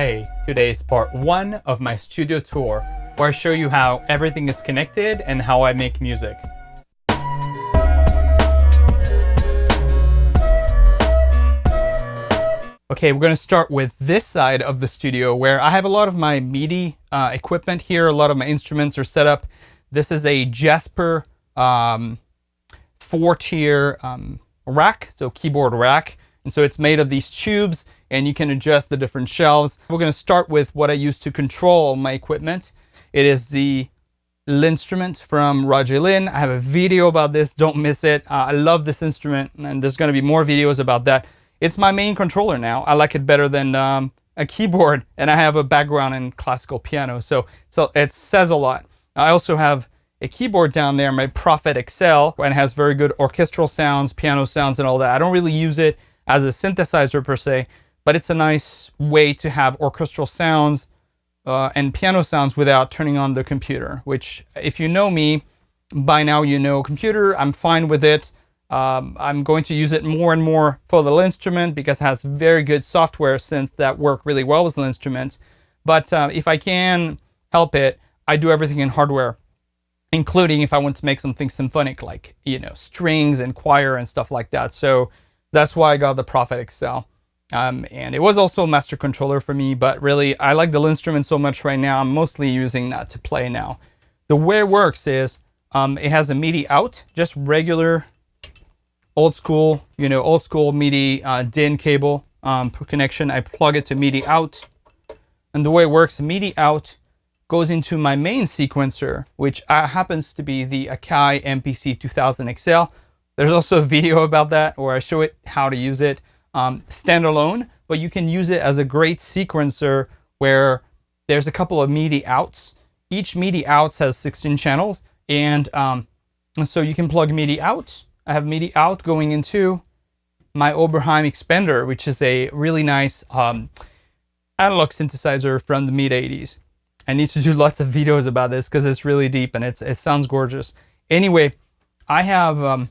Hey, today is part 1 of my studio tour, where I show you how everything is connected and how I make music. Okay, we're going to start with this side of the studio where I have a lot of my MIDI equipment here. A lot of my instruments are set up. This is a Jasper 4-tier rack, so keyboard rack. And so it's made of these tubes and you can adjust the different shelves. We're going to start with what I use to control my equipment. It is the Linnstrument from Roger Linn. I have a video about this, don't miss it. I love this instrument and there's going to be more videos about that. It's my main controller now. I like it better than a keyboard, and I have a background in classical piano, so it says a lot. I also have a keyboard down there, my Prophet XL, and it has very good orchestral sounds, piano sounds, and all that. I don't really use it as a synthesizer per se, but it's a nice way to have orchestral sounds and piano sounds without turning on the computer, which, if you know me, by now you know computer, I'm fine with it. I'm going to use it more and more for the Linnstrument because it has very good software synths that work really well with the Linnstrument. But if I can help it, I do everything in hardware, including if I want to make something symphonic, like, you know, strings and choir and stuff like that. So that's why I got the Prophet XL. And it was also a master controller for me, but really I like the Linnstrument so much right now, I'm mostly using that to play now. The way it works is it has a MIDI out, just regular old school MIDI DIN cable connection. I plug it to MIDI out, and the way it works, MIDI out goes into my main sequencer, which happens to be the Akai MPC 2000 XL. There's also a video about that where I show it how to use it standalone, but you can use it as a great sequencer where there's a couple of MIDI outs. Each MIDI outs has 16 channels, and so you can plug MIDI out. I have MIDI out going into my Oberheim Expander, which is a really nice analog synthesizer from the mid-80s. I need to do lots of videos about this because it's really deep and it sounds gorgeous. Anyway, I have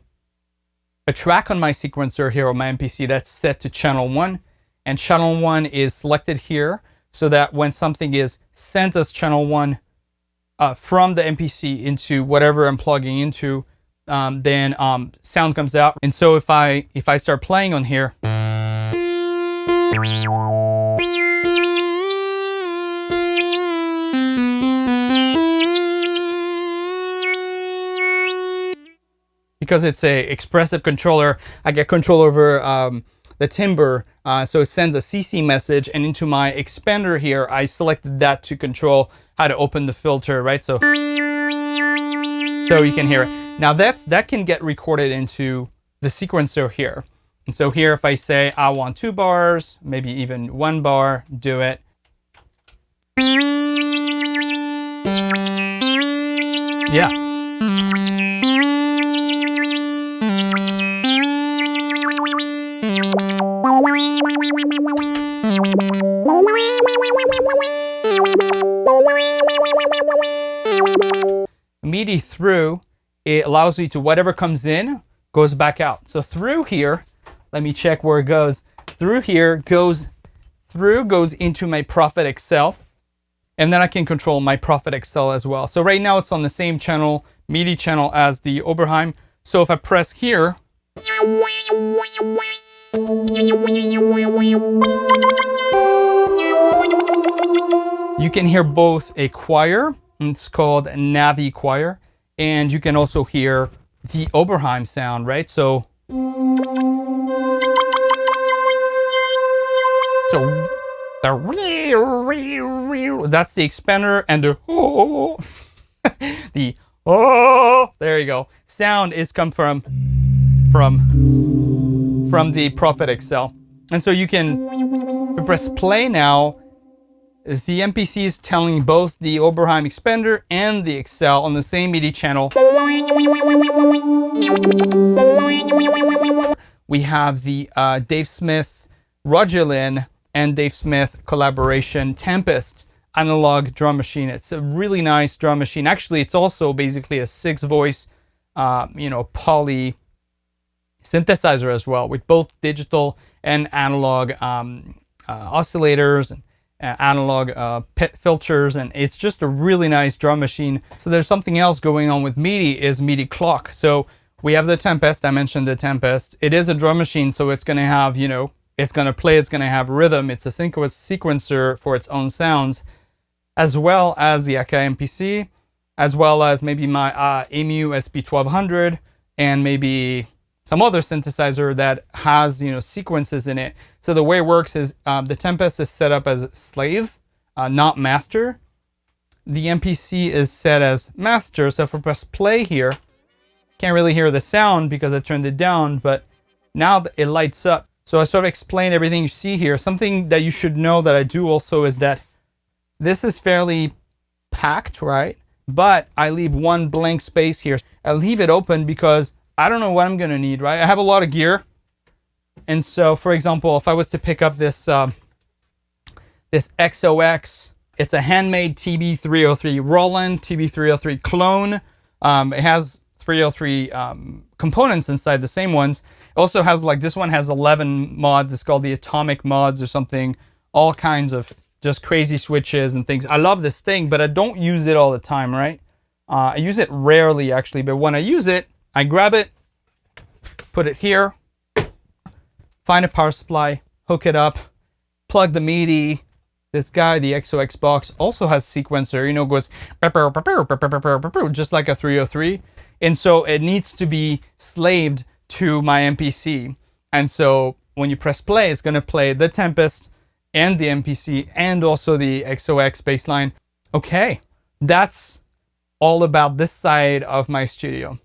a track on my sequencer here on my MPC that's set to channel 1, and channel 1 is selected here so that when something is sent as channel 1 from the MPC into whatever I'm plugging into, then sound comes out. And so if I start playing on here, because it's a expressive controller, I get control over the timbre, so it sends a CC message, and into my expander here I selected that to control how to open the filter, right? So you can hear it. Now that can get recorded into the sequencer here. And so here, if I say I want 2 bars, maybe even 1 bar, do it. Yeah. MIDI THRU, it allows you to, whatever comes in goes back out. So through here, let me check where it goes. Through here goes into my Prophet XL, and then I can control my Prophet XL as well. So right now it's on the same channel, MIDI channel, as the Oberheim. So if I press here, you can hear both a choir, it's called Navi choir, and you can also hear the Oberheim sound, right? So that's the expander, and the there you go. Sound is come from the Prophet XL. And so you can press play now. The MPC is telling both the Oberheim Expander and the XL on the same MIDI channel. We have the Dave Smith, Roger Linn, and Dave Smith collaboration Tempest analog drum machine. It's a really nice drum machine. Actually, it's also basically a 6-voice, poly synthesizer as well, with both digital and analog oscillators analog pit filters, and it's just a really nice drum machine. So there's something else going on with MIDI, is MIDI Clock. So we have the Tempest. I mentioned the Tempest. It is a drum machine, so it's going to have, you know, it's going to play, it's going to have rhythm. It's a sequencer for its own sounds, as well as the Akai MPC, as well as maybe my EMU SP1200, and maybe some other synthesizer that has, you know, sequences in it. So the way it works is the Tempest is set up as slave, not master. The MPC is set as master. So if I press play here, can't really hear the sound because I turned it down, but now it lights up. So I sort of explained everything you see here. Something that you should know that I do also is that this is fairly packed, right? But I leave one blank space here. I leave it open because I don't know what I'm gonna need, right? I have a lot of gear. And so, for example, if I was to pick up this this XOX, it's a handmade TB303 Roland, TB303 clone. It has 303 components inside, the same ones. It also has, like, this one has 11 mods. It's called the Atomic mods or something. All kinds of just crazy switches and things. I love this thing, but I don't use it all the time, right? I use it rarely, actually. But when I use it, I grab it, put it here, find a power supply, hook it up, plug the MIDI. This guy, the XOX box, also has sequencer, you know, goes just like a 303. And so it needs to be slaved to my MPC. And so when you press play, it's going to play the Tempest and the MPC and also the XOX Bass Line. Okay, that's all about this side of my studio.